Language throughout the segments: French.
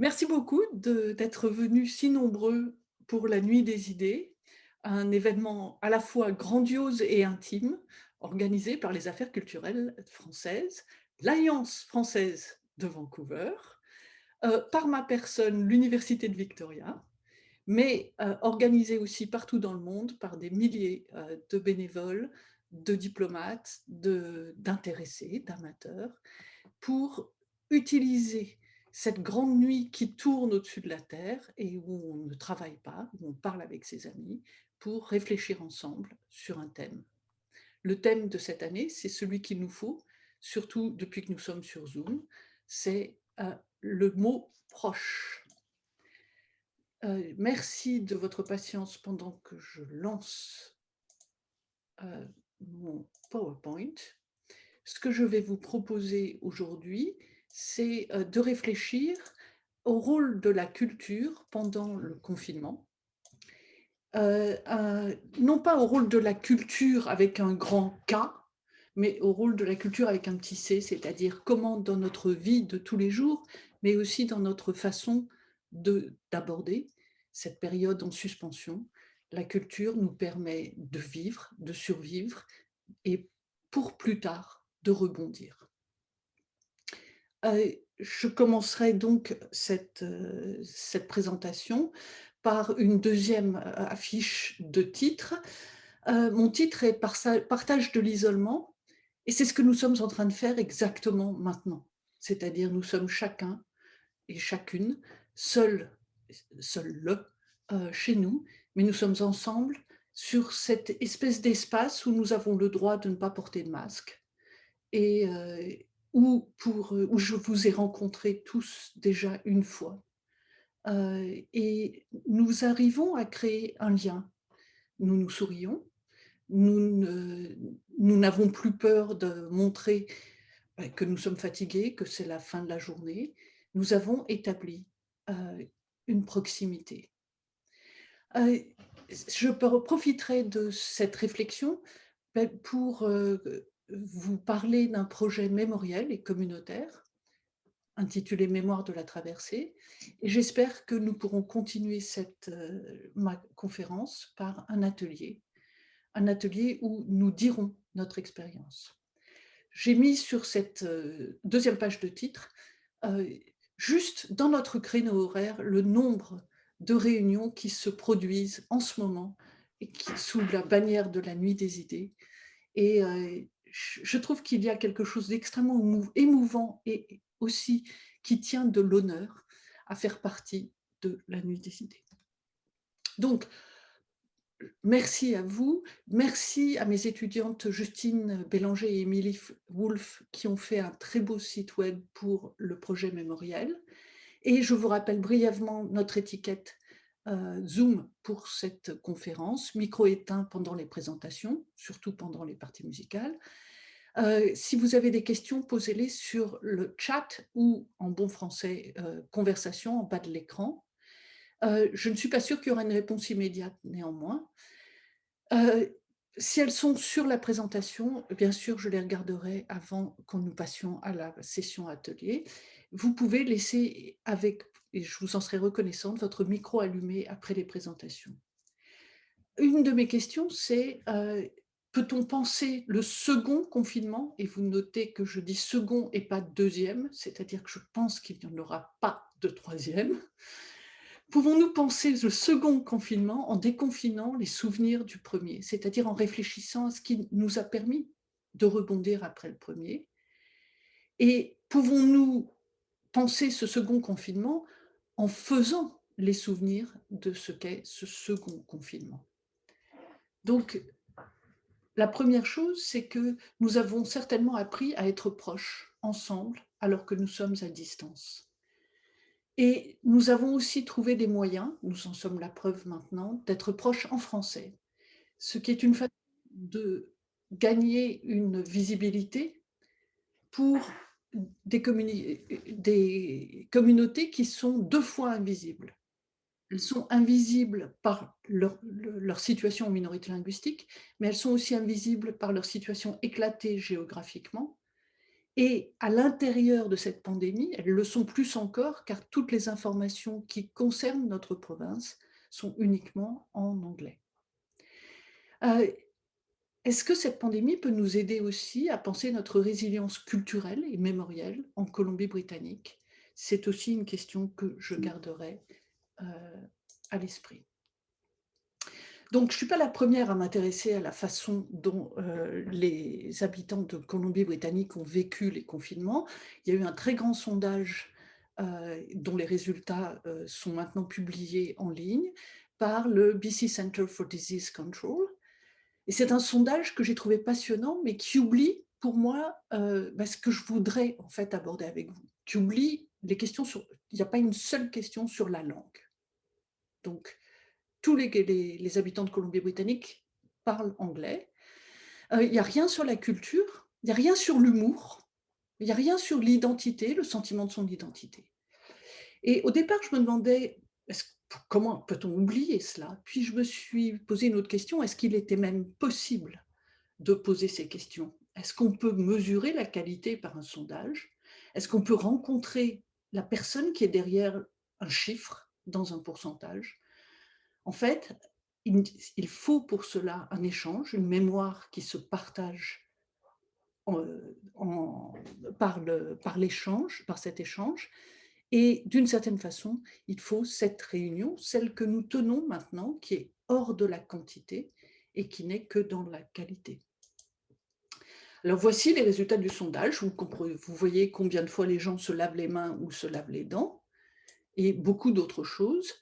Merci beaucoup d'être venus si nombreux pour la Nuit des idées, un événement à la fois grandiose et intime, organisé par les Affaires culturelles françaises, l'Alliance française de Vancouver, par ma personne, l'Université de Victoria, mais organisé aussi partout dans le monde par des milliers de bénévoles, de diplomates, d'intéressés, d'amateurs, pour utiliser cette grande nuit qui tourne au-dessus de la Terre et où on ne travaille pas, où on parle avec ses amis, pour réfléchir ensemble sur un thème. Le thème de cette année, c'est celui qu'il nous faut, surtout depuis que nous sommes sur Zoom, c'est le mot proche. Merci de votre patience pendant que je lance mon PowerPoint. Ce que je vais vous proposer aujourd'hui, c'est de réfléchir au rôle de la culture pendant le confinement. Non pas au rôle de la culture avec un grand K, mais au rôle de la culture avec un petit c, c'est-à-dire comment dans notre vie de tous les jours, mais aussi dans notre façon d'aborder cette période en suspension, la culture nous permet de vivre, de survivre et pour plus tard de rebondir. Je commencerai donc cette présentation par une deuxième affiche de titre. Mon titre est Partage de l'isolement et c'est ce que nous sommes en train de faire exactement maintenant. C'est-à-dire nous sommes chacun et chacune seuls, seuls chez nous, mais nous sommes ensemble sur cette espèce d'espace où nous avons le droit de ne pas porter de masque et où je vous ai rencontrés tous déjà une fois. Et nous arrivons à créer un lien. Nous nous sourions, nous n'avons plus peur de montrer que nous sommes fatigués, que c'est la fin de la journée. Nous avons établi une proximité. Je profiterai de cette réflexion pour vous parler d'un projet mémoriel et communautaire intitulé Mémoire de la traversée. Et j'espère que nous pourrons continuer ma conférence par un atelier où nous dirons notre expérience. J'ai mis sur cette deuxième page de titre, juste dans notre créneau horaire, le nombre de réunions qui se produisent en ce moment et sous la bannière de la Nuit des idées. Et je trouve qu'il y a quelque chose d'extrêmement émouvant et aussi qui tient de l'honneur à faire partie de la Nuit des idées. Donc, merci à vous, merci à mes étudiantes Justine Bélanger et Émilie Wolff qui ont fait un très beau site web pour le projet mémoriel. Et je vous rappelle brièvement notre étiquette Zoom pour cette conférence, micro éteint pendant les présentations, surtout pendant les parties musicales. Si vous avez des questions, posez-les sur le chat ou en bon français, conversation en bas de l'écran. Je ne suis pas sûre qu'il y aura une réponse immédiate néanmoins. Si elles sont sur la présentation, bien sûr, je les regarderai avant que nous passions à la session atelier. Vous pouvez laisser et je vous en serai reconnaissante, votre micro allumé après les présentations. Une de mes questions, c'est peut-on penser le second confinement? Et vous notez que je dis second et pas deuxième, c'est-à-dire que je pense qu'il n'y en aura pas de troisième. Pouvons-nous penser le second confinement en déconfinant les souvenirs du premier, c'est-à-dire en réfléchissant à ce qui nous a permis de rebondir après le premier? Et pouvons-nous penser ce second confinement en faisant les souvenirs de ce qu'est ce second confinement? Donc, la première chose, c'est que nous avons certainement appris à être proches, ensemble, alors que nous sommes à distance. Et nous avons aussi trouvé des moyens, nous en sommes la preuve maintenant, d'être proches en français, ce qui est une façon de gagner une visibilité pour des communautés qui sont 2 fois invisibles. Elles sont invisibles par leur situation en minorité linguistique, mais elles sont aussi invisibles par leur situation éclatée géographiquement Et à l'intérieur de cette pandémie, elles le sont plus encore, car toutes les informations qui concernent notre province sont uniquement en anglais. Heu, Est-ce que cette pandémie peut nous aider aussi à penser notre résilience culturelle et mémorielle en Colombie-Britannique? C'est aussi une question que je garderai, heu, à l'esprit. Donc je ne suis pas la première à m'intéresser à la façon dont, les habitants de Colombie-Britannique ont vécu les confinements. Il y a eu un très grand sondage, dont les résultats, sont maintenant publiés en ligne par le BC Centre for Disease Control, et c'est un sondage que j'ai trouvé passionnant, mais qui oublie pour moi, ce que je voudrais en fait aborder avec vous. Qui oublie les questions sur il n'y a pas une seule question sur la langue. Donc tous les habitants de Colombie-Britannique parlent anglais. Il n'y a rien sur la culture, il n'y a rien sur l'humour, il n'y a rien sur l'identité, le sentiment de son identité. Et au départ, je me demandais: «Est-ce comment peut-on oublier cela?» Puis je me suis posé une autre question: est-ce qu'il était même possible de poser ces questions? Est-ce qu'on peut mesurer la qualité par un sondage? Est-ce qu'on peut rencontrer la personne qui est derrière un chiffre dans un pourcentage? En fait, il faut pour cela un échange, une mémoire qui se partage en par l'échange, par cet échange, et d'une certaine façon, il faut cette réunion, celle que nous tenons maintenant, qui est hors de la quantité et qui n'est que dans la qualité. Alors voici les résultats du sondage. Vous voyez combien de fois les gens se lavent les mains ou se lavent les dents et beaucoup d'autres choses.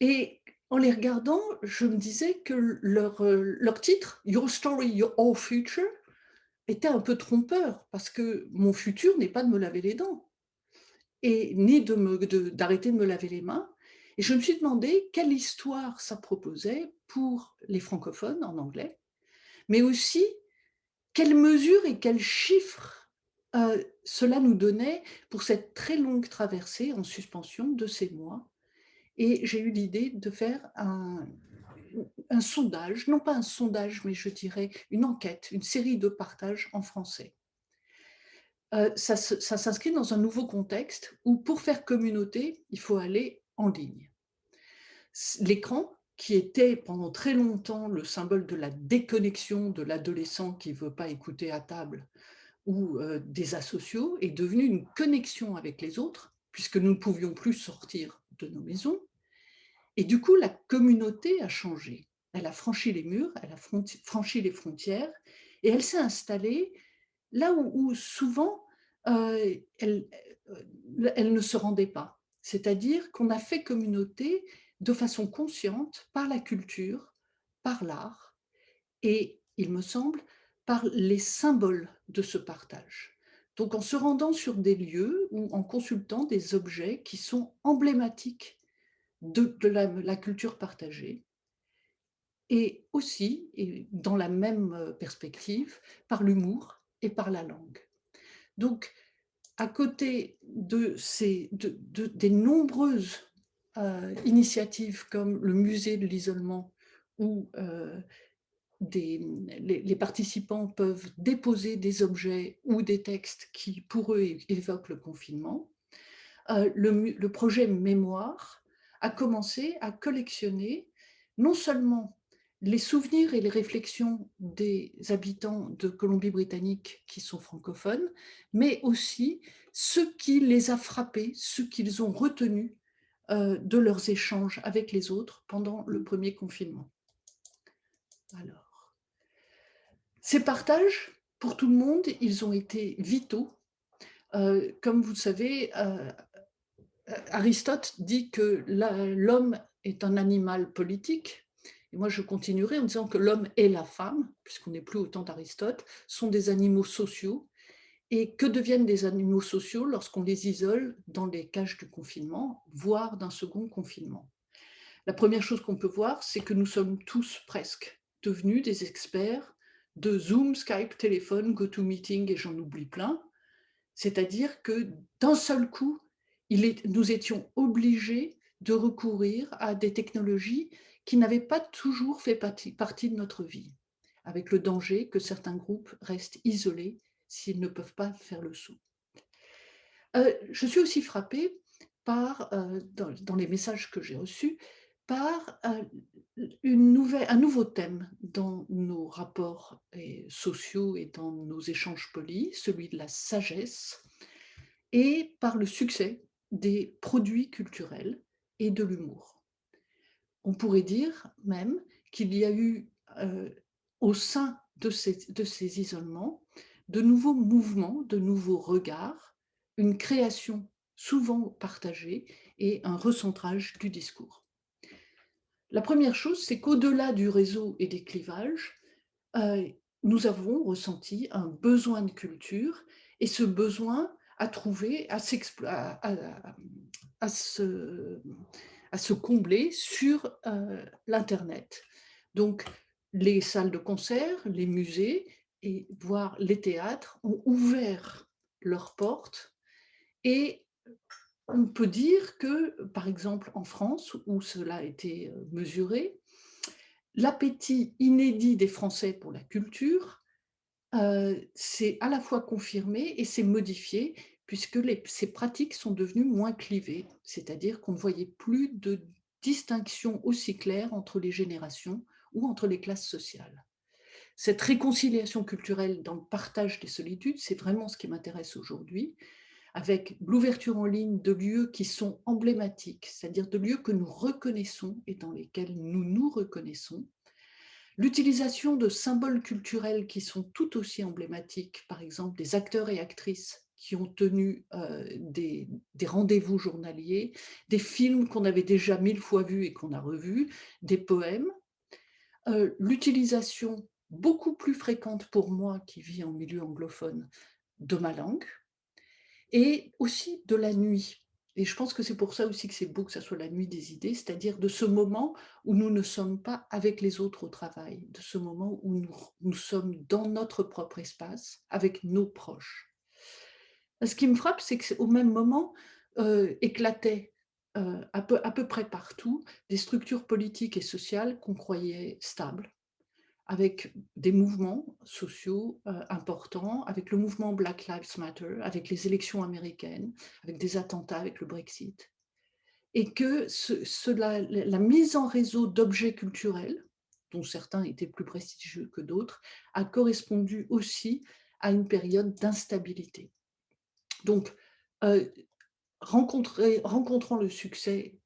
Et en les regardant, je me disais que leur titre, «Your story, your future», était un peu trompeur parce que mon futur n'est pas de me laver les dents et ni d'arrêter de me laver les mains, et je me suis demandé quelle histoire ça proposait pour les francophones en anglais, mais aussi quelles mesures et quels chiffres, cela nous donnait pour cette très longue traversée en suspension de ces mois. Et j'ai eu l'idée de faire un sondage, non pas un sondage, mais je dirais une enquête, une série de partages en français. Ça s'inscrit dans un nouveau contexte où pour faire communauté, il faut aller en ligne. L'écran, qui était pendant très longtemps le symbole de la déconnexion de l'adolescent qui ne veut pas écouter à table, ou des asociaux, est devenu une connexion avec les autres, puisque nous ne pouvions plus sortir de nos maisons. Et du coup, la communauté a changé. Elle a franchi les murs, elle a franchi les frontières, et elle s'est installée là où souvent, elle, elle ne se rendait pas. C'est-à-dire qu'on a fait communauté de façon consciente par la culture, par l'art et, il me semble, par les symboles de ce partage. Donc en se rendant sur des lieux ou en consultant des objets qui sont emblématiques de la culture partagée, et aussi, et dans la même perspective, par l'humour et par la langue. Donc, à côté de des nombreuses initiatives comme le musée de l'isolement, où les participants peuvent déposer des objets ou des textes qui, pour eux, évoquent le confinement, le projet Mémoire a commencé à collectionner non seulement les souvenirs et les réflexions des habitants de Colombie-Britannique qui sont francophones, mais aussi ce qui les a frappés, ce qu'ils ont retenu de leurs échanges avec les autres pendant le premier confinement. Alors, ces partages, pour tout le monde, ils ont été vitaux. Comme vous le savez, Aristote dit que l'homme est un animal politique, et moi je continuerai en disant que l'homme et la femme, puisqu'on n'est plus au temps d'Aristote, sont des animaux sociaux. Et que deviennent des animaux sociaux lorsqu'on les isole dans les cages du confinement, voire d'un second confinement? La première chose qu'on peut voir, c'est que nous sommes tous presque devenus des experts de Zoom, Skype, téléphone, GoToMeeting et j'en oublie plein. C'est-à-dire que d'un seul coup, nous étions obligés de recourir à des technologies qui n'avaient pas toujours fait partie de notre vie, avec le danger que certains groupes restent isolés s'ils ne peuvent pas faire le saut. Je suis aussi frappée par, dans les messages que j'ai reçus, par, un nouveau thème dans nos rapports sociaux et dans nos échanges polis, celui de la sagesse, et par le succès des produits culturels et de l'humour. On pourrait dire même qu'il y a eu, heu, au sein de ces isolements, de nouveaux mouvements, de nouveaux regards, une création souvent partagée et un recentrage du discours. La première chose, c'est qu'au-delà du réseau et des clivages, heu, nous avons ressenti un besoin de culture et ce besoin a trouvé à s'explo à se à se combler sur, l'internet. Donc les salles de concert, les musées et voire les théâtres ont ouvert leurs portes et on peut dire que, par exemple en France où cela a été, mesuré, l'appétit inédit des Français pour la culture, s'est à la fois confirmé et s'est modifié puisque ces pratiques sont devenues moins clivées. C'est-à-dire qu'on ne voyait plus de distinction aussi claire entre les générations ou entre les classes sociales. Cette réconciliation culturelle dans le partage des solitudes, c'est vraiment ce qui m'intéresse aujourd'hui, avec l'ouverture en ligne de lieux qui sont emblématiques, c'est-à-dire de lieux que nous reconnaissons et dans lesquels nous nous reconnaissons. L'utilisation de symboles culturels qui sont tout aussi emblématiques, par exemple des acteurs et actrices qui ont tenu, des rendez-vous journaliers, des films qu'on avait déjà 1000 fois vus et qu'on a revus, des poèmes. L'utilisation beaucoup plus fréquente pour moi qui vis en milieu anglophone de ma langue et aussi de la nuit. Et je pense que c'est pour ça aussi que c'est beau que ça soit la nuit des idées, c'est-à-dire de ce moment où nous ne sommes pas avec les autres au travail, de ce moment où nous sommes dans notre propre espace, avec nos proches. Ce qui me frappe, c'est qu'au même moment, éclataient, à peu près partout, des structures politiques et sociales qu'on croyait stables, avec des mouvements sociaux, importants, avec le mouvement Black Lives Matter, avec les élections américaines, avec des attentats, avec le Brexit et que la mise en réseau d'objets culturels, dont certains étaient plus prestigieux que d'autres, a correspondu aussi à une période d'instabilité. Donc, heu, rencontrant le succès,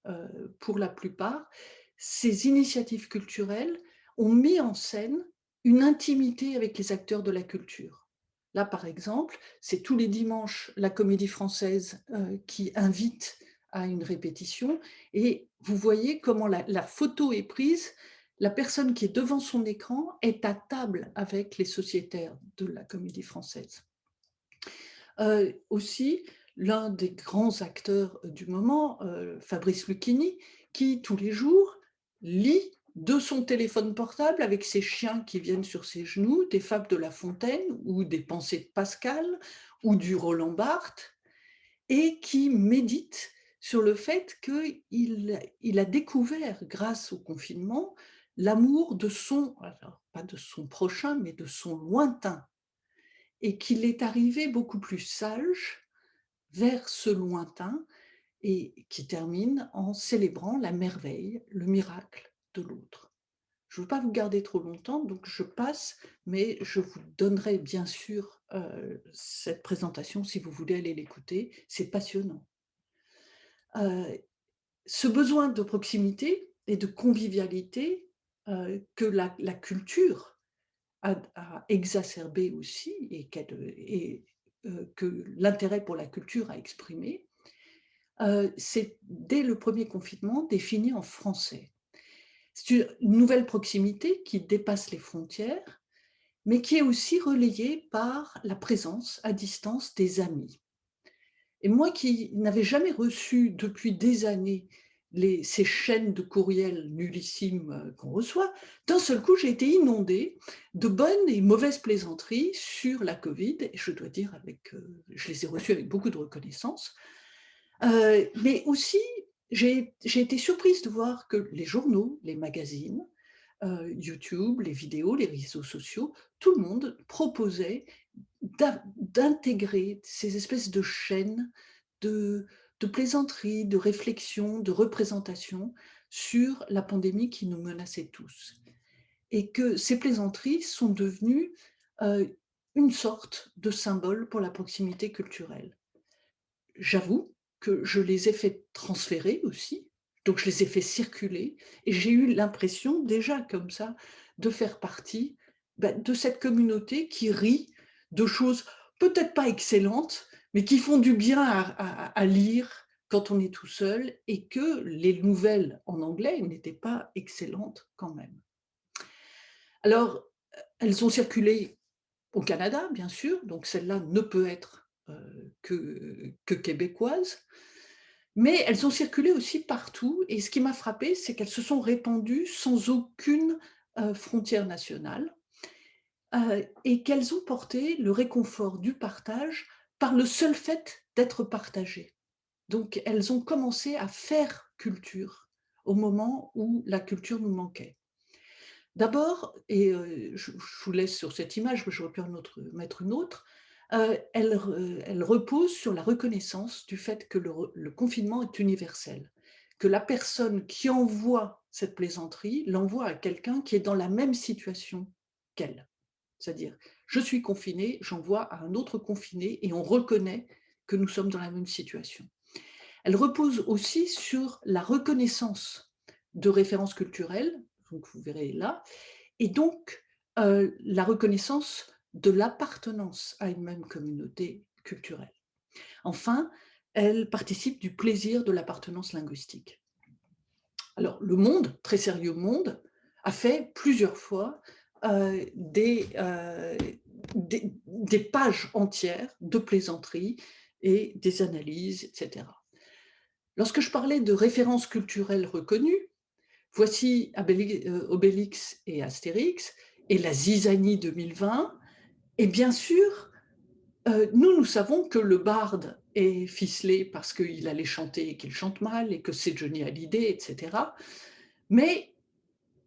pour la plupart, ces initiatives culturelles ont mis en scène une intimité avec les acteurs de la culture. Là, par exemple, c'est tous les dimanches la Comédie Française, qui invite à une répétition et vous voyez comment la photo est prise. La personne qui est devant son écran est à table avec les sociétaires de la Comédie Française. Aussi, l'un des grands acteurs du moment, Fabrice Lucchini, qui tous les jours lit de son téléphone portable avec ses chiens qui viennent sur ses genoux, des fables de La Fontaine ou des pensées de Pascal ou du Roland Barthes et qui médite sur le fait qu'il a découvert grâce au confinement l'amour de son alors pas de son prochain, mais de son lointain et qu'il est arrivé beaucoup plus sage vers ce lointain et qui termine en célébrant la merveille, le miracle de l'autre. Je ne veux pas vous garder trop longtemps, donc je passe, mais je vous donnerai bien sûr, cette présentation si vous voulez aller l'écouter, c'est passionnant. Heu, Ce besoin de proximité et de convivialité, que la culture a exacerbé aussi que l'intérêt pour la culture a exprimé, c'est dès le premier confinement défini en français. C'est une nouvelle proximité qui dépasse les frontières, mais qui est aussi relayée par la présence à distance des amis. Et moi qui n'avais jamais reçu depuis des années ces chaînes de courriels nullissimes, qu'on reçoit, d'un seul coup, j'ai été inondée de bonnes et mauvaises plaisanteries sur la covid et je dois dire je les ai reçues avec beaucoup de reconnaissance. Mais aussi, j'ai été surprise de voir que les journaux, les magazines, YouTube, les vidéos, les réseaux sociaux, tout le monde proposait d'intégrer ces espèces de chaînes de, de plaisanteries, de réflexions, de représentations sur la pandémie qui nous menaçait tous. Et que ces plaisanteries sont devenues euh, une sorte de symbole pour la proximité culturelle. J'avoue que je les ai fait transférer aussi, donc je les ai fait circuler, et j'ai eu l'impression déjà comme ça de faire partie de cette communauté qui rit de choses peut-être pas excellentes, mais qui font du bien à lire quand on est tout seul, et que les nouvelles en anglais n'étaient pas excellentes quand même. Alors, elles ont circulé au Canada, bien sûr, donc celle-là ne peut être que québécoise, mais elles ont circulé aussi partout, et ce qui m'a frappée, c'est qu'elles se sont répandues sans aucune frontière nationale, et qu'elles ont porté le réconfort du partage par le seul fait d'être partagées. Donc elles ont commencé à faire culture au moment où la culture nous manquait. D'abord, et je vous laisse sur cette image, mais j'aurais pu mettre une autre, elle repose sur la reconnaissance du fait que le confinement est universel, que la personne qui envoie cette plaisanterie l'envoie à quelqu'un qui est dans la même situation qu'elle. C'est-à-dire, je suis confiné, j'envoie à un autre confiné, et on reconnaît que nous sommes dans la même situation. Elle repose aussi sur la reconnaissance de références culturelles, donc vous verrez là, et donc la reconnaissance de l'appartenance à une même communauté culturelle. Enfin, elle participe du plaisir de l'appartenance linguistique. Alors, le Monde, très sérieux Monde, a fait plusieurs fois des pages entières de plaisanteries et des analyses, etc. Lorsque je parlais de références culturelles reconnues, voici Obélix et Astérix et la Zizanie 2020. Et bien sûr, nous savons que le barde est ficelé parce qu'il allait chanter et qu'il chante mal, et que c'est Johnny Hallyday, etc. Mais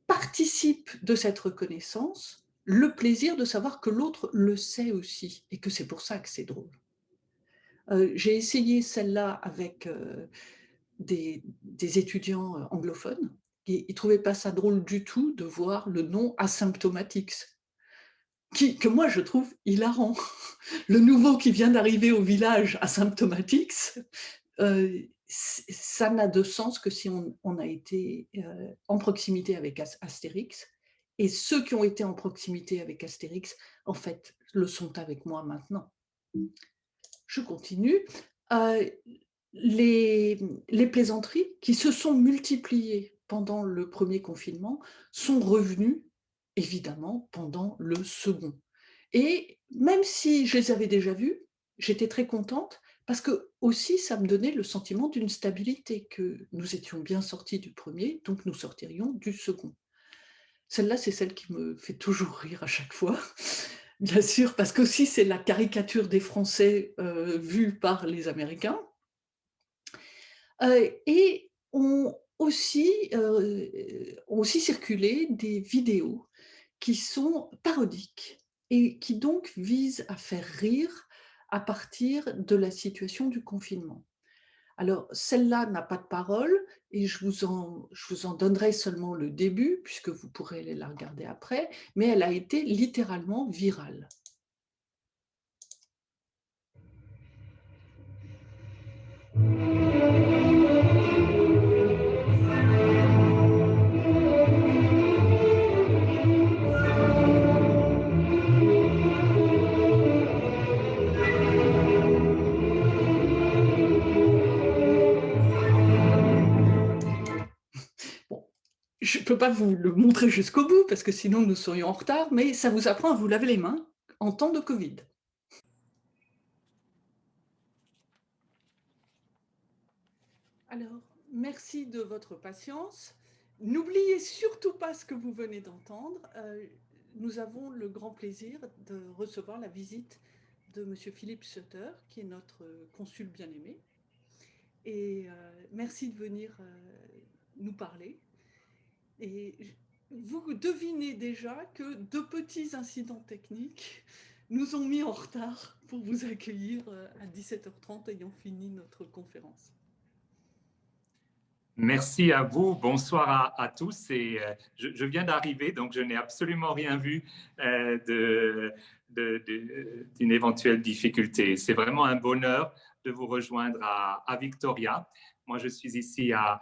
participe de cette reconnaissance le plaisir de savoir que l'autre le sait aussi, et que c'est pour ça que c'est drôle. J'ai essayé celle-là avec des étudiants anglophones, et ils ne trouvaient pas ça drôle du tout de voir le nom Asymptomatix, que moi je trouve hilarant. Le nouveau qui vient d'arriver au village, Asymptomatix, ça n'a de sens que si on a été en proximité avec Astérix, et ceux qui ont été en proximité avec Astérix, en fait, le sont avec moi maintenant. Je continue. Euh, les plaisanteries qui se sont multipliées pendant le premier confinement sont revenues, évidemment, pendant le second. Et même si je les avais déjà vues, j'étais très contente, parce que aussi ça me donnait le sentiment d'une stabilité, que nous étions bien sortis du premier, donc nous sortirions du second. Celle-là, c'est celle qui me fait toujours rire à chaque fois, bien sûr, parce qu'aussi c'est la caricature des Français vue par les Américains. Et ont aussi circulé des vidéos qui sont parodiques, et qui donc visent à faire rire à partir de la situation du confinement. Alors, celle-là n'a pas de parole, et je vous en donnerai seulement le début, puisque vous pourrez aller la regarder après, mais elle a été littéralement virale. Bon, je ne peux pas vous le montrer jusqu'au bout, parce que sinon nous serions en retard, mais ça vous apprend à vous laver les mains en temps de Covid. Alors, merci de votre patience. N'oubliez surtout pas ce que vous venez d'entendre. Nous avons le grand plaisir de recevoir la visite de M. Philippe Sutter, qui est notre consul bien-aimé. Et merci de venir nous parler. Et vous devinez déjà que de petits incidents techniques nous ont mis en retard pour vous accueillir à 17h30 ayant fini notre conférence. Merci à vous. Bonsoir à tous. Et, je viens d'arriver, donc je n'ai absolument rien vu d'une éventuelle difficulté. C'est vraiment un bonheur de vous rejoindre à Victoria. Moi, je suis ici à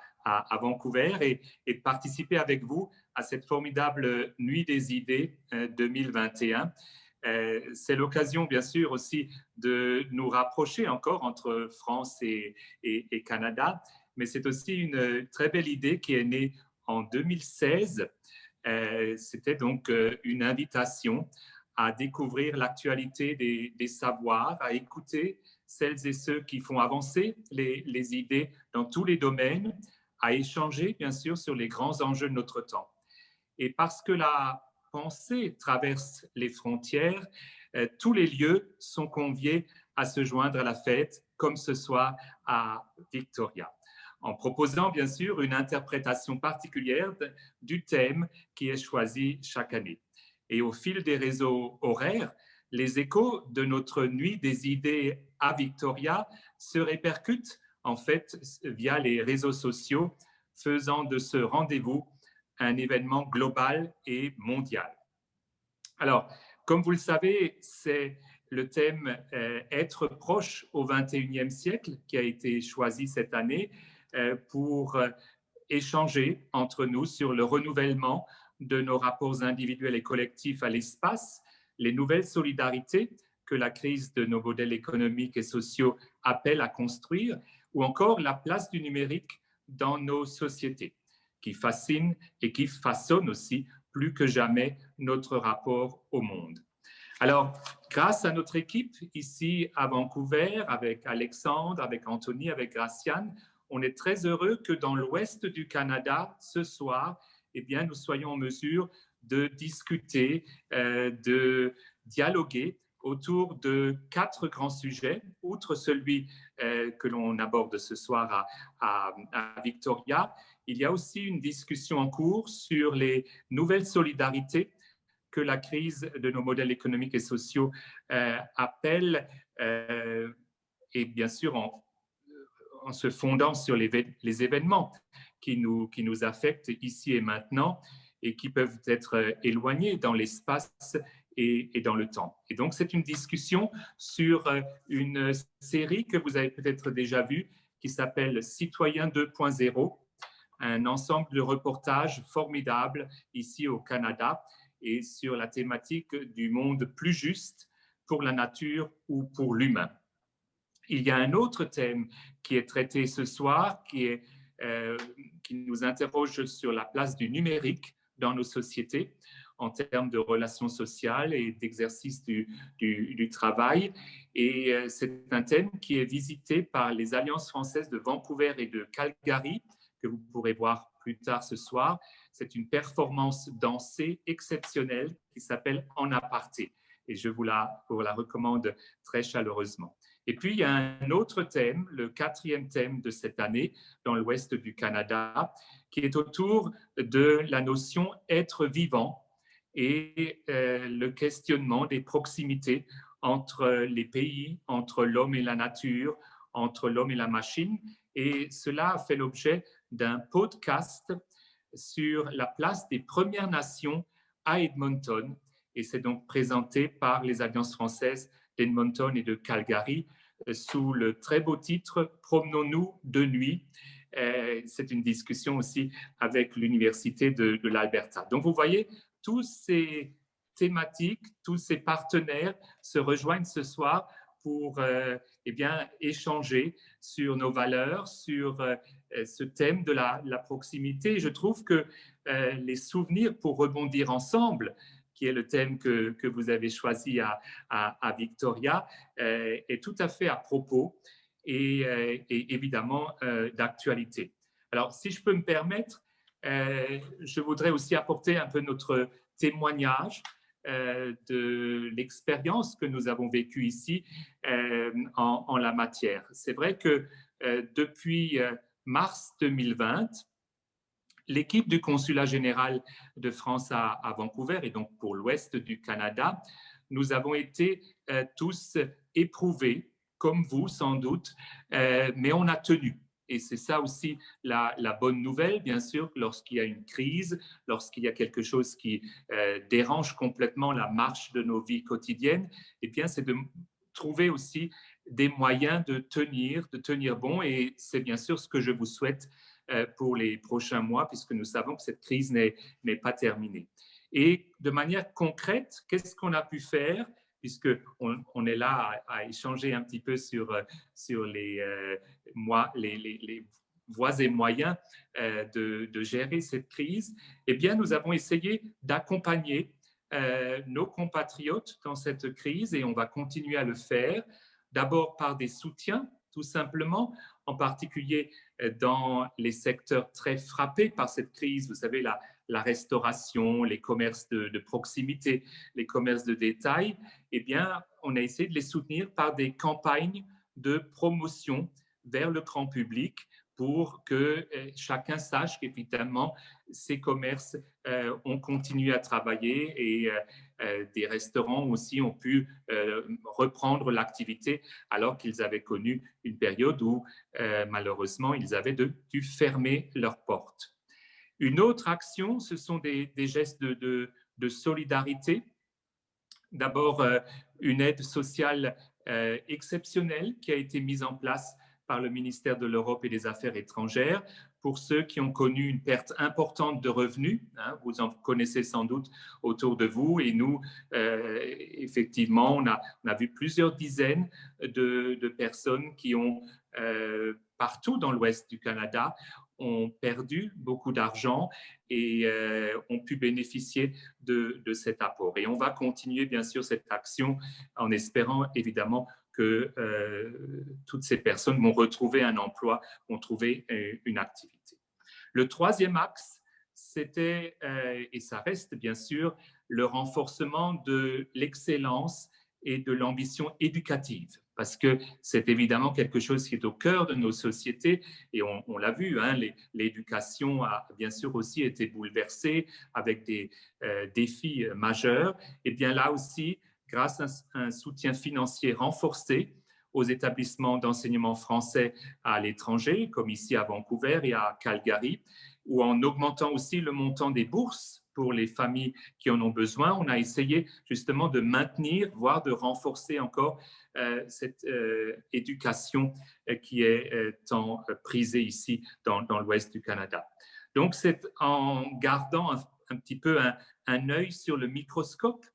Vancouver et de participer avec vous à cette formidable Nuit des idées 2021. C'est l'occasion, bien sûr, aussi de nous rapprocher encore entre France et Canada. Mais c'est aussi une très belle idée qui est née en 2016. C'était donc une invitation à découvrir l'actualité des savoirs, à écouter celles et ceux qui font avancer les idées dans tous les domaines, à échanger, bien sûr, sur les grands enjeux de notre temps. Et parce que la pensée traverse les frontières, tous les lieux sont conviés à se joindre à la fête, comme ce soir à Victoria, en proposant bien sûr une interprétation particulière du thème qui est choisi chaque année. Et au fil des réseaux horaires, les échos de notre nuit des idées à Victoria se répercutent en fait via les réseaux sociaux, faisant de ce rendez-vous un événement global et mondial. Alors, comme vous le savez, c'est le thème Être proche au XXIe siècle qui a été choisi cette année pour échanger entre nous sur le renouvellement de nos rapports individuels et collectifs à l'espace, les nouvelles solidarités que la crise de nos modèles économiques et sociaux appelle à construire, ou encore la place du numérique dans nos sociétés, qui fascine et qui façonne aussi plus que jamais notre rapport au monde. Alors, grâce à notre équipe ici à Vancouver, avec Alexandre, avec Anthony, avec Graciane, on est très heureux que dans l'ouest du Canada, ce soir, eh bien, nous soyons en mesure de discuter, de dialoguer autour de 4 grands sujets, outre celui que l'on aborde ce soir à Victoria. Il y a aussi une discussion en cours sur les nouvelles solidarités que la crise de nos modèles économiques et sociaux appelle, et bien sûr en se fondant sur les événements qui nous affectent ici et maintenant et qui peuvent être éloignés dans l'espace et dans le temps. Et donc, c'est une discussion sur une série que vous avez peut-être déjà vue qui s'appelle Citoyen 2.0, un ensemble de reportages formidables ici au Canada et sur la thématique du monde plus juste pour la nature ou pour l'humain. Il y a un autre thème qui est traité ce soir, qui nous interroge sur la place du numérique dans nos sociétés en termes de relations sociales et d'exercice du travail. Et c'est un thème qui est visité par les Alliances françaises de Vancouver et de Calgary, que vous pourrez voir plus tard ce soir. C'est une performance dansée exceptionnelle qui s'appelle En aparté. Et je vous la recommande très chaleureusement. Et puis, il y a un autre thème, le 4e thème de cette année, dans l'ouest du Canada, qui est autour de la notion être vivant et le questionnement des proximités entre les pays, entre l'homme et la nature, entre l'homme et la machine. Et cela a fait l'objet d'un podcast sur la place des Premières Nations à Edmonton. Et c'est donc présenté par les alliances françaises d'Edmonton et de Calgary sous le très beau titre « Promenons-nous de nuit ». C'est une discussion aussi avec l'Université de l'Alberta. Donc, vous voyez, tous ces thématiques, tous ces partenaires se rejoignent ce soir pour eh bien, échanger sur nos valeurs, sur ce thème de la proximité. Je trouve que les souvenirs pour rebondir ensemble, qui est le thème que vous avez choisi à Victoria, est tout à fait à propos et évidemment d'actualité. Alors, si je peux me permettre, je voudrais aussi apporter un peu notre témoignage de l'expérience que nous avons vécue ici en la matière. C'est vrai que depuis mars 2020, l'équipe du Consulat général de France à Vancouver, et donc pour l'ouest du Canada, nous avons été tous éprouvés, comme vous sans doute, mais on a tenu. Et c'est ça aussi la bonne nouvelle, bien sûr, lorsqu'il y a une crise, lorsqu'il y a quelque chose qui dérange complètement la marche de nos vies quotidiennes, eh bien, c'est de trouver aussi des moyens de tenir bon. Et c'est bien sûr ce que je vous souhaite pour les prochains mois, puisque nous savons que cette crise n'est pas terminée. Et de manière concrète, qu'est-ce qu'on a pu faire, puisqu'on est là à échanger un petit peu sur les voies et moyens de gérer cette crise, eh bien, nous avons essayé d'accompagner nos compatriotes dans cette crise et on va continuer à le faire, d'abord par des soutiens, tout simplement, en particulier dans les secteurs très frappés par cette crise. Vous savez, la restauration, les commerces de proximité, les commerces de détail, eh bien, on a essayé de les soutenir par des campagnes de promotion vers le grand public pour que chacun sache qu'évidemment, ces commerces ont continué à travailler et des restaurants aussi ont pu reprendre l'activité alors qu'ils avaient connu une période où malheureusement, ils avaient dû fermer leurs portes. Une autre action, ce sont des gestes de solidarité. D'abord, une aide sociale exceptionnelle qui a été mise en place par le ministère de l'Europe et des Affaires étrangères pour ceux qui ont connu une perte importante de revenus. Hein, vous en connaissez sans doute autour de vous. Et nous, effectivement, on a vu plusieurs dizaines de personnes qui ont, partout dans l'ouest du Canada, ont perdu beaucoup d'argent et ont pu bénéficier de cet apport. Et on va continuer, bien sûr, cette action en espérant, évidemment, que toutes ces personnes vont retrouver un emploi, vont trouver une activité. Le troisième axe, c'était, et ça reste bien sûr, le renforcement de l'excellence et de l'ambition éducative, parce que c'est évidemment quelque chose qui est au cœur de nos sociétés, et on l'a vu, hein, l'éducation a bien sûr aussi été bouleversée avec des défis majeurs. Et bien là aussi, grâce à un soutien financier renforcé aux établissements d'enseignement français à l'étranger, comme ici à Vancouver et à Calgary, ou en augmentant aussi le montant des bourses pour les familles qui en ont besoin, on a essayé justement de maintenir, voire de renforcer encore cette éducation qui est tant prisée ici dans l'ouest du Canada. Donc, c'est en gardant un petit peu un œil sur le microscope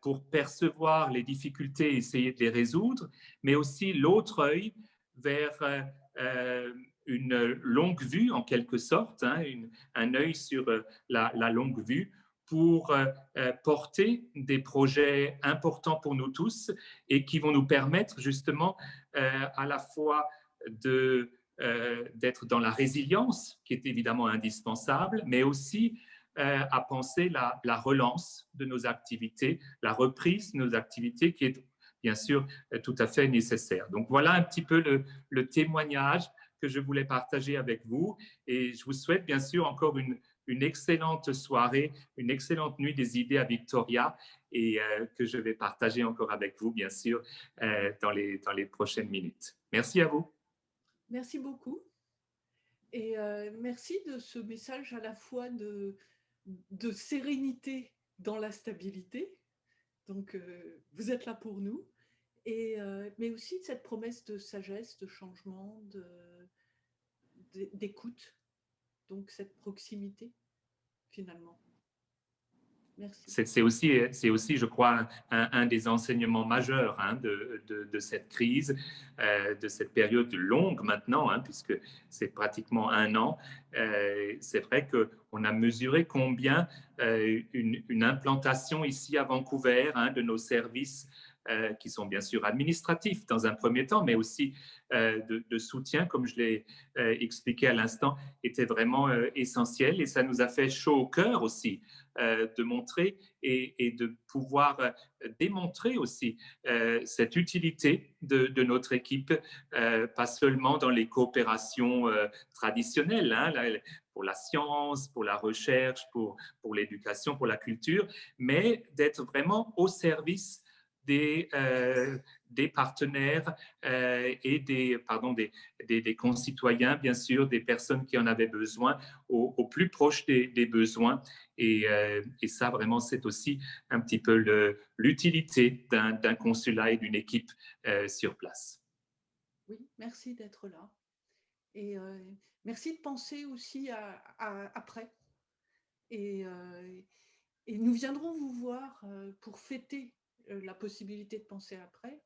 pour percevoir les difficultés et essayer de les résoudre, mais aussi l'autre œil vers une longue vue en quelque sorte, hein, un œil sur la longue vue pour porter des projets importants pour nous tous et qui vont nous permettre justement à la fois d'être dans la résilience, qui est évidemment indispensable, mais aussi à penser la relance de nos activités, la reprise de nos activités qui est bien sûr tout à fait nécessaire. Donc voilà un petit peu le témoignage que je voulais partager avec vous et je vous souhaite bien sûr encore une excellente soirée, une excellente nuit des idées à Victoria et que je vais partager encore avec vous bien sûr dans les prochaines minutes. Merci à vous. Merci beaucoup. Et merci de ce message à la fois de sérénité dans la stabilité. Donc, vous êtes là pour nous. Et, mais aussi de cette promesse de sagesse, de changement, d'écoute. Donc, cette proximité, finalement. Merci. C'est aussi, je crois, un des enseignements majeurs hein, de cette crise, de cette période longue maintenant, hein, puisque c'est pratiquement un an. C'est vrai qu'on a mesuré combien une implantation ici à Vancouver hein, de nos services qui sont bien sûr administratifs dans un premier temps, mais aussi de soutien, comme je l'ai expliqué à l'instant, était vraiment essentiel et ça nous a fait chaud au cœur aussi de montrer et de pouvoir démontrer aussi cette utilité de notre équipe, pas seulement dans les coopérations traditionnelles, hein, pour la science, pour la recherche, pour l'éducation, pour la culture, mais d'être vraiment au service des partenaires et des concitoyens, bien sûr, des personnes qui en avaient besoin, au plus proche des besoins. Et ça, vraiment, c'est aussi un petit peu l'utilité d'un consulat et d'une équipe sur place. Oui, merci d'être là. Et merci de penser aussi après. Et nous viendrons vous voir pour fêter la possibilité de penser après,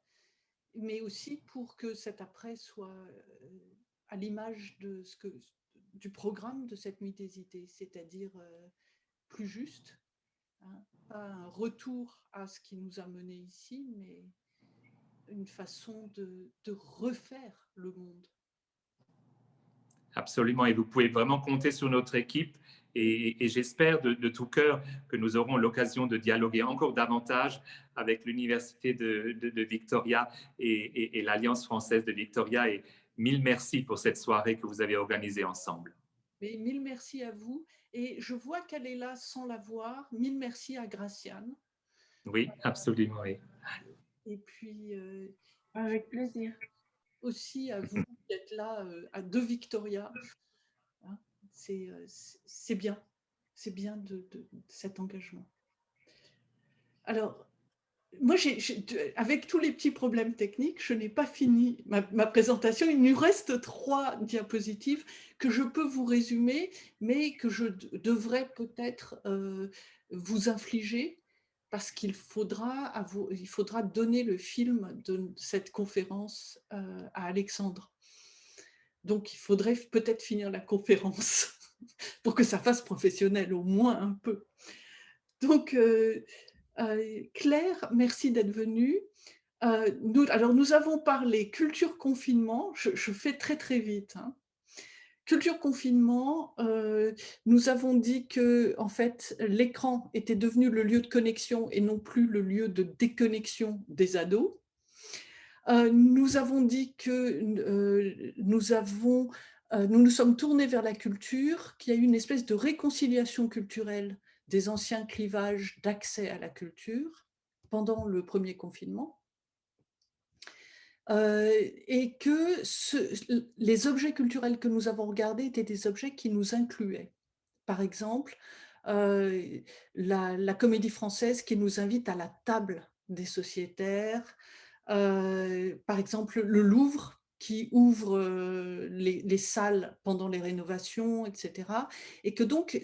mais aussi pour que cet après soit à l'image du programme de cette nuit des idées, c'est-à-dire plus juste, hein, pas un retour à ce qui nous a menés ici, mais une façon de refaire le monde. Absolument, et vous pouvez vraiment compter sur notre équipe et j'espère de tout cœur que nous aurons l'occasion de dialoguer encore davantage avec l'Université de Victoria et l'Alliance française de Victoria. Et mille merci pour cette soirée que vous avez organisée ensemble. Mais mille merci à vous. Et je vois qu'elle est là sans la voir. Mille merci à Graciane. Oui, absolument, oui. Et puis, avec plaisir. Aussi à vous d'être là de Victoria. Hein, c'est bien de cet engagement. Alors, moi, avec tous les petits problèmes techniques, je n'ai pas fini ma présentation. Il nous reste 3 diapositives que je peux vous résumer, mais que je devrais peut-être vous infliger, parce qu'il faudra donner le film de cette conférence à Alexandre. Donc, il faudrait peut-être finir la conférence pour que ça fasse professionnel, au moins un peu. Donc, Claire, merci d'être venue. Nous avons parlé culture confinement, je fais très très vite. Hein. Culture confinement, nous avons dit que en fait, l'écran était devenu le lieu de connexion et non plus le lieu de déconnexion des ados. Nous avons dit que nous nous sommes tournés vers la culture, qu'il y a eu une espèce de réconciliation culturelle des anciens clivages d'accès à la culture pendant le premier confinement, et que les objets culturels que nous avons regardés étaient des objets qui nous incluaient. Par exemple, la Comédie Française qui nous invite à la table des sociétaires, par exemple le Louvre qui ouvre les salles pendant les rénovations, etc. Et que donc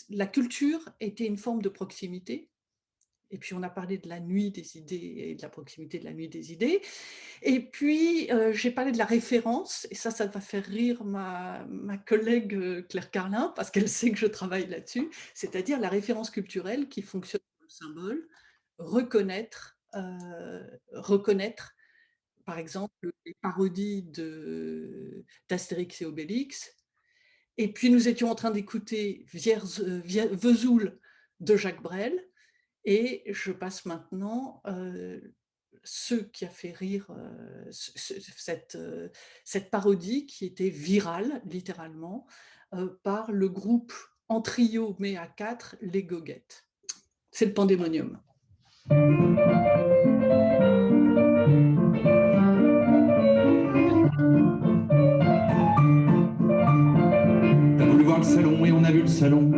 la culture était une forme de proximité. Et puis on a parlé de la nuit des idées et de la proximité de la nuit des idées. Et puis j'ai parlé de la référence, et ça va faire rire ma collègue Claire Carlin, parce qu'elle sait que je travaille là-dessus, c'est-à-dire la référence culturelle qui fonctionne comme symbole, reconnaître, par exemple, les parodies d'Astérix et Obélix. Et puis nous étions en train d'écouter Vesoul de Jacques Brel, et je passe maintenant ce qui a fait rire cette parodie qui était virale, littéralement, par le groupe en trio, mais à 4, les Goguettes. C'est le Pandémonium. T'as voulu voir le salon et on a vu le salon.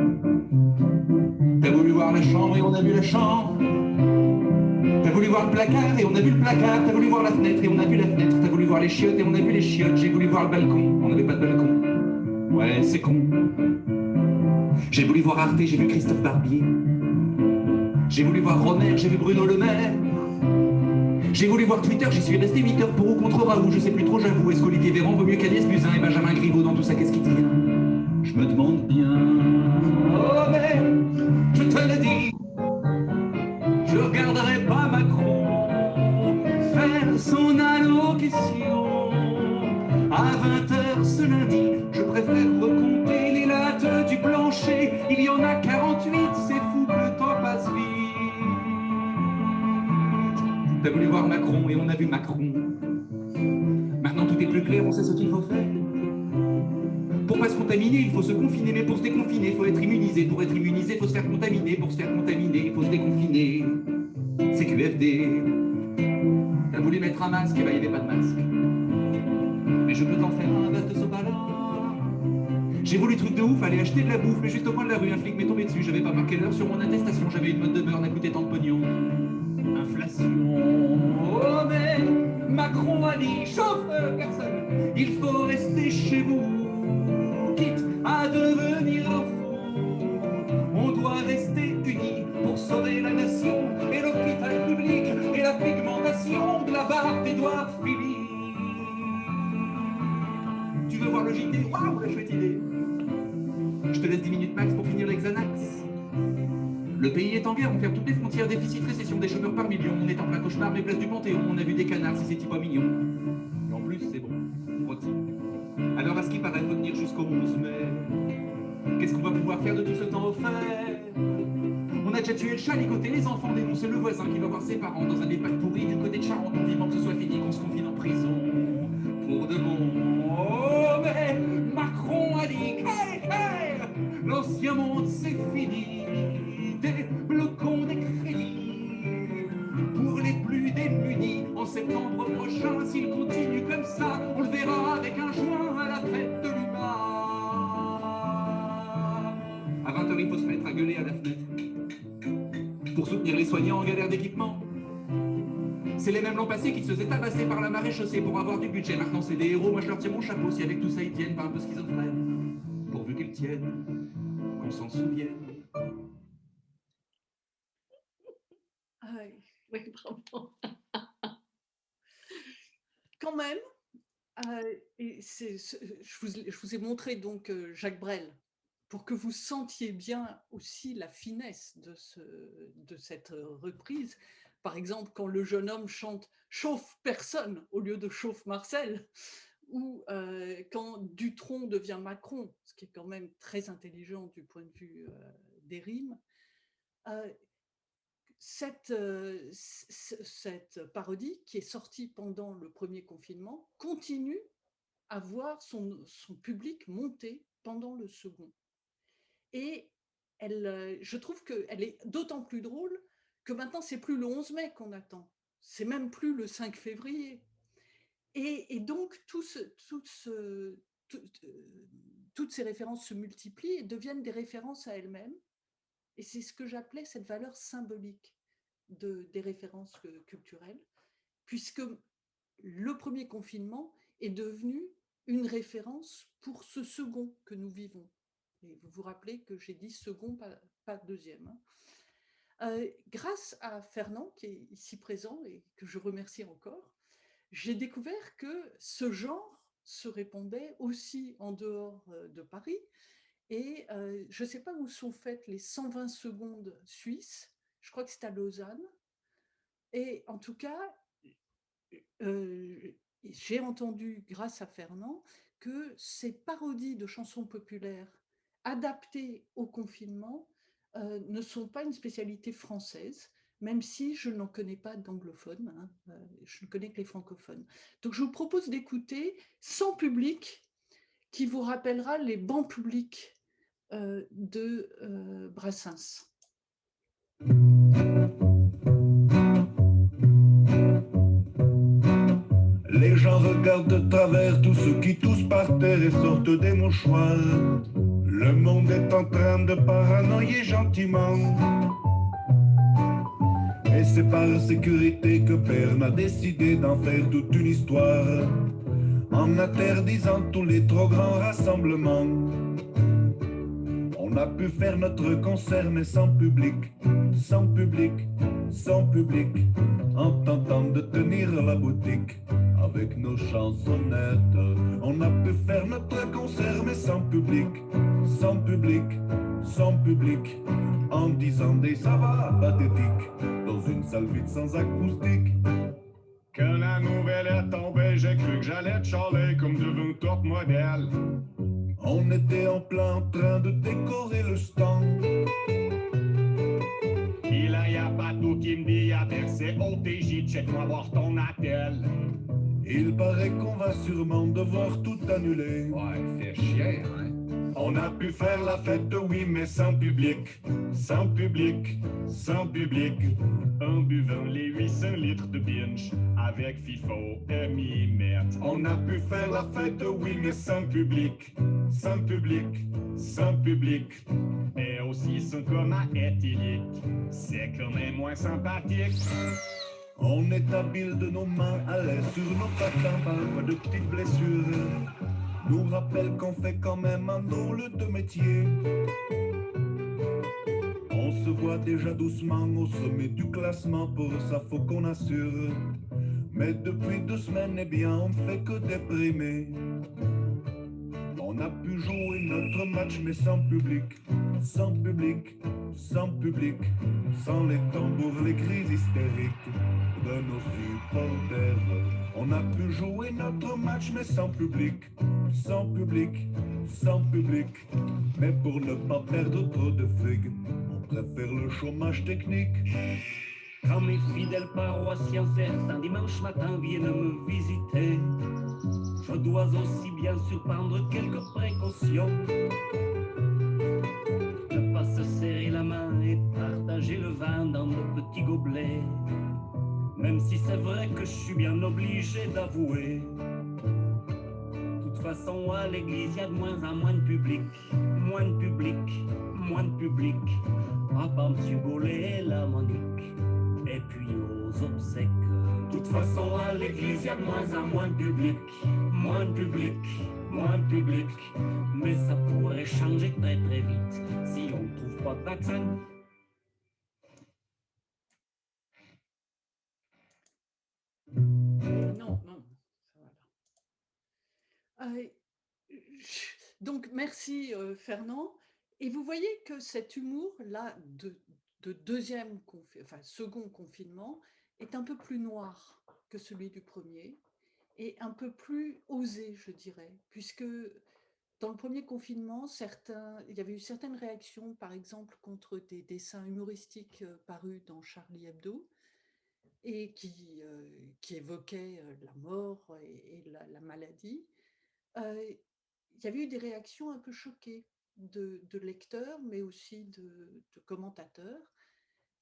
T'as voulu voir la chambre et on a vu la chambre. T'as voulu voir le placard et on a vu le placard. T'as voulu voir la fenêtre et on a vu la fenêtre. T'as voulu voir les chiottes et on a vu les chiottes. J'ai voulu voir le balcon, on n'avait pas de balcon. Ouais, c'est con. J'ai voulu voir Arte, j'ai vu Christophe Barbier. J'ai voulu voir Romer, j'ai vu Bruno Le Maire. J'ai voulu voir Twitter, j'y suis resté 8 heures pour ou contre Raoult. Je sais plus trop, j'avoue. Est-ce qu'Olivier Véran vaut mieux qu'Agnès Buzyn et Benjamin Griveaux dans tout ça, qu'est-ce qui tient? Je me demande bien. Oh mais, je te le dis, je regarderai pas Macron faire son allocution à 20h ce lundi. Je préfère recompter les lattes du plancher. Il y en a 48, c'est fou que le temps passe vite. T'as voulu voir Macron et on a vu Macron. Maintenant tout est plus clair, on sait ce qu'il faut faire. Pour pas se contaminer, il faut se confiner. Mais pour se déconfiner, il faut être immunisé. Pour être immunisé, il faut se faire contaminer. Pour se faire contaminer, il faut se déconfiner. C'est QFD. T'as voulu mettre un masque, et ben il n'y avait pas de masque. Mais je peux t'en faire un verre de sopalin. J'ai voulu truc de ouf, aller acheter de la bouffe, mais juste au coin de la rue, un flic m'est tombé dessus. J'avais pas marqué l'heure sur mon attestation, j'avais une mode de beurre, n'a coûté tant de pognon. Inflation. Oh mais Macron a dit, chauffe personne, il faut rester chez vous, quitte à devenir un fou. On doit rester unis pour sauver la nation et l'hôpital public et la pigmentation de la barbe d'Édouard Philippe. Tu veux voir le JT? Waouh, la chouette idée. Je te laisse 10 minutes max pour finir l'Xanax. Le pays est en guerre, on ferme toutes les frontières, déficit, récession, des chômeurs par millions. On est en plein cauchemar, mais place du Panthéon, on a vu des canards, si c'est pas mignon. Et en plus, c'est bon, rôti. Alors, à ce qui paraît, faut tenir jusqu'au 11 mai. Qu'est-ce qu'on va pouvoir faire de tout ce temps offert? On a déjà tué le chat, ligoté les enfants, dénoncé le voisin qui va voir ses parents dans un EHPAD pourri du côté de Charente, en vivant que ce soit fini, qu'on se confine en prison. Pour de bon. Oh, mais Macron a dit, hey, hey, l'ancien monde c'est fini. Débloquons des crédits pour les plus démunis. En septembre prochain, s'il continue comme ça, on le verra avec un joint à la fête de l'UMA. À 20h, il faut se mettre à gueuler à la fenêtre pour soutenir les soignants en galère d'équipement. C'est les mêmes l'an passé qui se faisaient tabasser par la marée chaussée pour avoir du budget. Maintenant, c'est des héros. Moi, je leur tire mon chapeau si avec tout ça, ils tiennent pas un peu schizophrènes. Pourvu qu'ils tiennent, qu'on s'en souvienne. Oui, bravo. Quand même, et je vous ai montré donc Jacques Brel pour que vous sentiez bien aussi la finesse de cette reprise. Par exemple, quand le jeune homme chante « Chauffe personne » au lieu de « Chauffe Marcel », ou quand Dutronc devient Macron, ce qui est quand même très intelligent du point de vue des rimes. Cette parodie qui est sortie pendant le premier confinement continue à voir son public monter pendant le second. Et je trouve qu'elle est d'autant plus drôle que maintenant, c'est plus le 11 mai qu'on attend, c'est même plus le 5 février. Et donc, toutes ces références se multiplient et deviennent des références à elles-mêmes. Et c'est ce que j'appelais cette valeur symbolique des références culturelles, puisque le premier confinement est devenu une référence pour ce second que nous vivons. Et vous vous rappelez que j'ai dit second, pas deuxième. Grâce à Fernand, qui est ici présent et que je remercie encore, j'ai découvert que ce genre se répandait aussi en dehors de Paris. Et je ne sais pas où sont faites les 120 secondes suisses, je crois que c'est à Lausanne. Et en tout cas, j'ai entendu, grâce à Fernand, que ces parodies de chansons populaires adaptées au confinement ne sont pas une spécialité française, même si je n'en connais pas d'anglophones, hein, je ne connais que les francophones. Donc je vous propose d'écouter Sans public, qui vous rappellera les bancs publics de Brassens. Les gens regardent de travers tous ceux qui toussent par terre et sortent des mouchoirs. Le monde est en train de paranoïer gentiment. Et c'est par sécurité que Perne a décidé d'en faire toute une histoire, en interdisant tous les trop grands rassemblements. On a pu faire notre concert mais sans public, sans public, sans public, en tentant de tenir la boutique avec nos chansonnettes. On a pu faire notre concert mais sans public, sans public, sans public, en disant des ça va pathétiques dans une salle vide sans acoustique. Quand la nouvelle est tombée, j'ai cru que j'allais chialer comme devant un top modèle. On était en plein train de décorer le stand. Et là, y a Patou qui me dit à verser au TJ, check-moi voir ton appel. Il paraît qu'on va sûrement devoir tout annuler. Ouais, fait chier, hein. On a pu faire la fête, oui, mais sans public, sans public, sans public. En buvant les 800 litres de binge avec FIFO et Mimert. On a pu faire la fête, oui, mais sans public, sans public, sans public. Et aussi son coma éthylique, c'est quand même moins sympathique. On est habile de nos mains à l'aise sur nos patins, parfois de petites blessures nous rappelle qu'on fait quand même un drôle de métier. On se voit déjà doucement au sommet du classement, pour ça faut qu'on assure. Mais depuis 2 semaines, eh bien on ne fait que déprimer. On a pu jouer notre match mais sans public, sans public, sans public, sans les tambours, les cris hystériques de nos supporters. On a pu jouer notre match mais sans public, sans public, sans public. Mais pour ne pas perdre trop de fric, on préfère le chômage technique. Quand mes fidèles paroissiens certains dimanche matin viennent me visiter, je dois aussi bien sûr prendre quelques précautions. Ne pas se serrer la main et partager le vin dans de petits gobelets, même si c'est vrai que je suis bien obligé d'avouer. De toute façon, à l'église, il y a de moins en moins de public, moins de public, moins de public. Papa, monsieur Bollet et la Monique, et puis aux obsèques. De toute façon, à l'église, il y a de moins en moins de public, moins de public, moins de public. Mais ça pourrait changer très très vite si on ne trouve pas de vaccin. Non, non. Voilà. Donc, merci Fernand. Et vous voyez que cet humour-là de second confinement est un peu plus noir que celui du premier et un peu plus osé, je dirais, puisque dans le premier confinement, il y avait eu certaines réactions, par exemple, contre des dessins humoristiques parus dans Charlie Hebdo et qui évoquaient la mort et la maladie. Il y avait eu des réactions un peu choquées de lecteurs, mais aussi de commentateurs,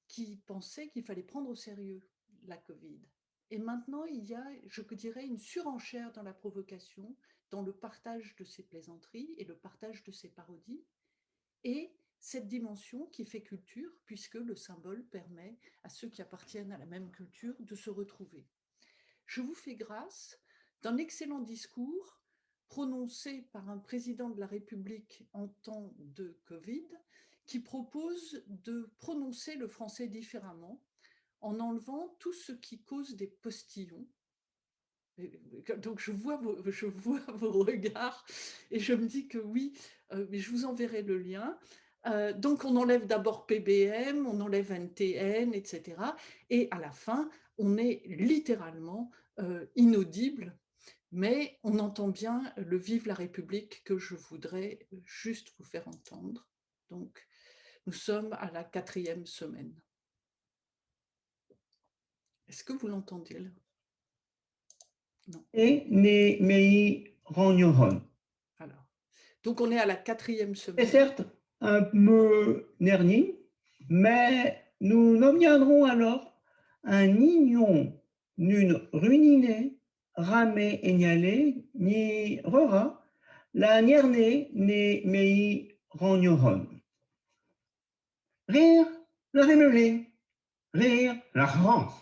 qui pensaient qu'il fallait prendre au sérieux la Covid. Et maintenant, il y a, je dirais, une surenchère dans la provocation, dans le partage de ces plaisanteries et le partage de ces parodies, et cette dimension qui fait culture, puisque le symbole permet à ceux qui appartiennent à la même culture de se retrouver. Je vous fais grâce d'un excellent discours prononcé par un président de la République en temps de Covid, qui propose de prononcer le français différemment en enlevant tout ce qui cause des postillons. Donc je vois vos regards et je me dis que oui, mais je vous enverrai le lien. Donc on enlève d'abord PBM, on enlève NTN, etc. Et à la fin, on est littéralement inaudible, mais on entend bien le Vive la République que je voudrais juste vous faire entendre. Donc nous sommes à la 4e semaine. Est-ce que vous l'entendez là? Non. Et mei ranyohon. Alors, donc on est à la 4e C'est semaine. certes un peu nerni, mais nous noviendrons alors un ignon d'une ruinine, ramé egnalé, ni rora, la nierné ne mei ranyohon. Rire la rémulée, rire la France.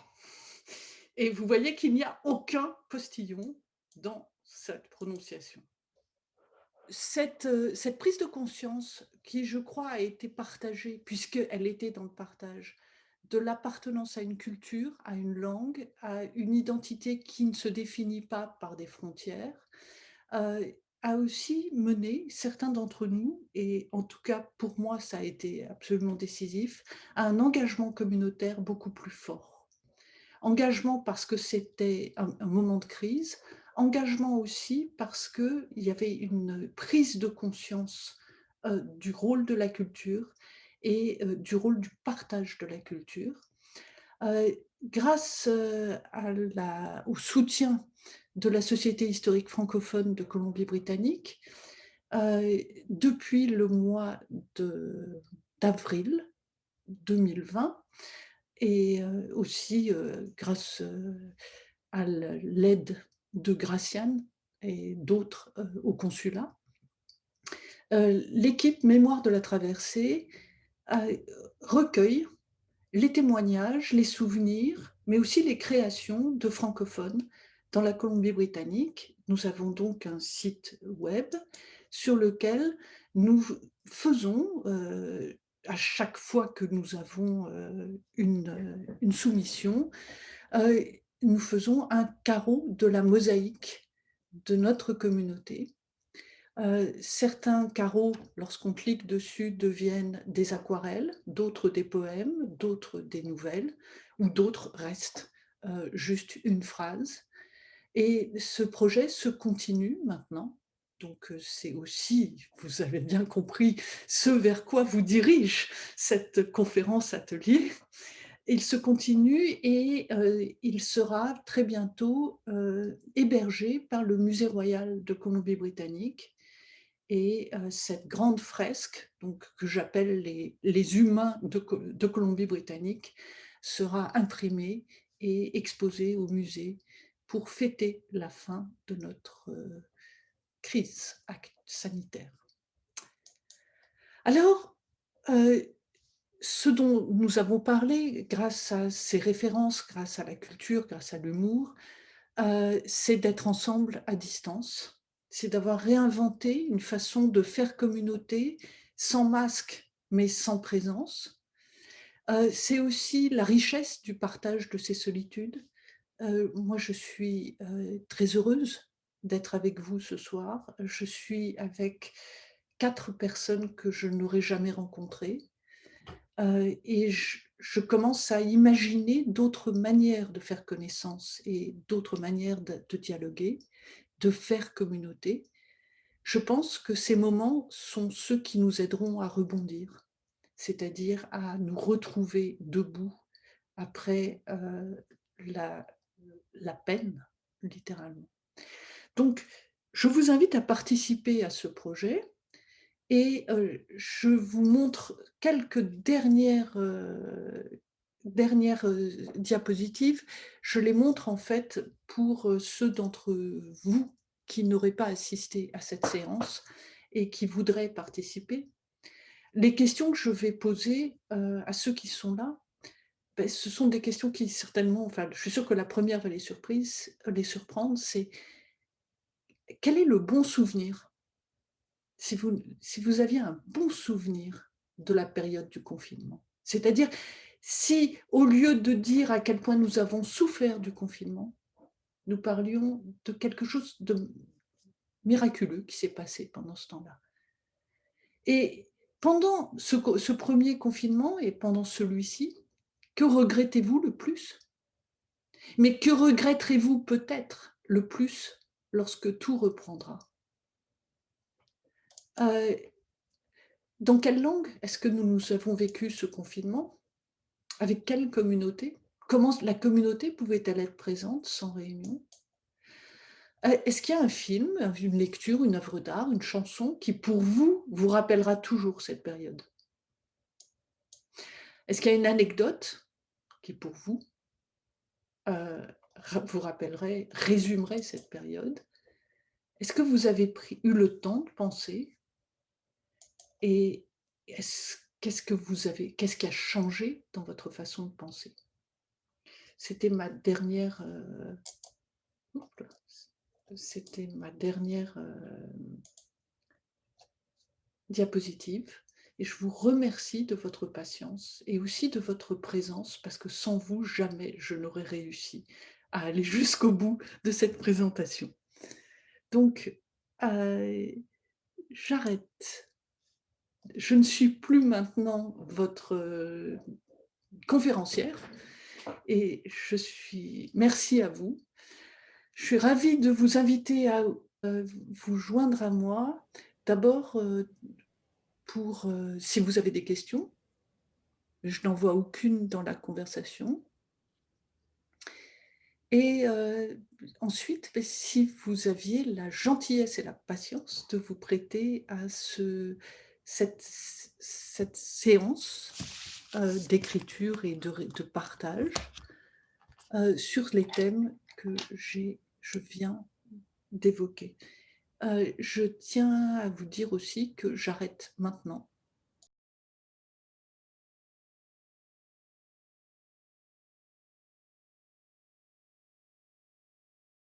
Et vous voyez qu'il n'y a aucun postillon dans cette prononciation. Cette prise de conscience qui, je crois, a été partagée, puisqu'elle était dans le partage, de l'appartenance à une culture, à une langue, à une identité qui ne se définit pas par des frontières, a aussi mené certains d'entre nous, et en tout cas pour moi ça a été absolument décisif, à un engagement communautaire beaucoup plus fort. Engagement parce que c'était un moment de crise, engagement aussi parce qu'il y avait une prise de conscience du rôle de la culture et du rôle du partage de la culture. Grâce au soutien de la Société historique francophone de Colombie-Britannique, depuis le mois d'avril 2020 et aussi grâce à l'aide de Graciane et d'autres au consulat. L'équipe Mémoire de la Traversée recueille les témoignages, les souvenirs, mais aussi les créations de francophones dans la Colombie-Britannique. Nous avons donc un site web sur lequel nous faisons, à chaque fois que nous avons une soumission, nous faisons un carreau de la mosaïque de notre communauté. Certains carreaux, lorsqu'on clique dessus, deviennent des aquarelles, d'autres des poèmes, d'autres des nouvelles, ou d'autres restent juste une phrase. Et ce projet se continue maintenant. Donc c'est aussi, vous avez bien compris, ce vers quoi vous dirige cette conférence atelier. Il se continue et il sera très bientôt hébergé par le Musée royal de Colombie-Britannique. Et cette grande fresque, donc, que j'appelle les humains de Colombie-Britannique, sera imprimée et exposée au musée pour fêter la fin de notre crise sanitaire. Alors, ce dont nous avons parlé, grâce à ces références, grâce à la culture, grâce à l'humour, c'est d'être ensemble à distance. C'est d'avoir réinventé une façon de faire communauté sans masque, mais sans présence. C'est aussi la richesse du partage de ces solitudes. Moi, je suis très heureuse d'être avec vous ce soir. Je suis avec 4 personnes que je n'aurais jamais rencontrées. Et je commence à imaginer d'autres manières de faire connaissance et d'autres manières de dialoguer, de faire communauté. Je pense que ces moments sont ceux qui nous aideront à rebondir, c'est-à-dire à nous retrouver debout après la peine, littéralement. Donc, je vous invite à participer à ce projet et je vous montre quelques dernières diapositives. Je les montre en fait pour ceux d'entre vous qui n'auraient pas assisté à cette séance et qui voudraient participer. Les questions que je vais poser à ceux qui sont là, ben, ce sont des questions qui certainement, enfin, je suis sûre que la première va les surprendre, c'est quel est le bon souvenir? Si vous aviez un bon souvenir de la période du confinement, c'est-à-dire si au lieu de dire à quel point nous avons souffert du confinement, nous parlions de quelque chose de miraculeux qui s'est passé pendant ce temps-là. Et pendant ce premier confinement et pendant celui-ci, que regrettez-vous le plus? Mais que regretterez-vous peut-être le plus lorsque tout reprendra? Dans quelle langue est-ce que nous avons vécu ce confinement? Avec quelle communauté? Comment la communauté pouvait-elle être présente sans réunion? Est-ce qu'il y a un film, une lecture, une œuvre d'art, une chanson qui, pour vous, vous rappellera toujours cette période? Est-ce qu'il y a une anecdote qui, pour vous, vous rappellerait, résumerait cette période? Est-ce que vous avez eu le temps de penser? Et qu'est-ce qui a changé dans votre façon de penser? C'était ma dernière diapositive et je vous remercie de votre patience et aussi de votre présence parce que sans vous, jamais je n'aurais réussi à aller jusqu'au bout de cette présentation. Donc, j'arrête. Je ne suis plus maintenant votre conférencière et merci à vous. Je suis ravie de vous inviter à vous joindre à moi. D'abord, si vous avez des questions, je n'en vois aucune dans la conversation. Et ensuite, si vous aviez la gentillesse et la patience de vous prêter à cette séance d'écriture et de partage sur les thèmes que je viens d'évoquer. Je tiens à vous dire aussi que j'arrête maintenant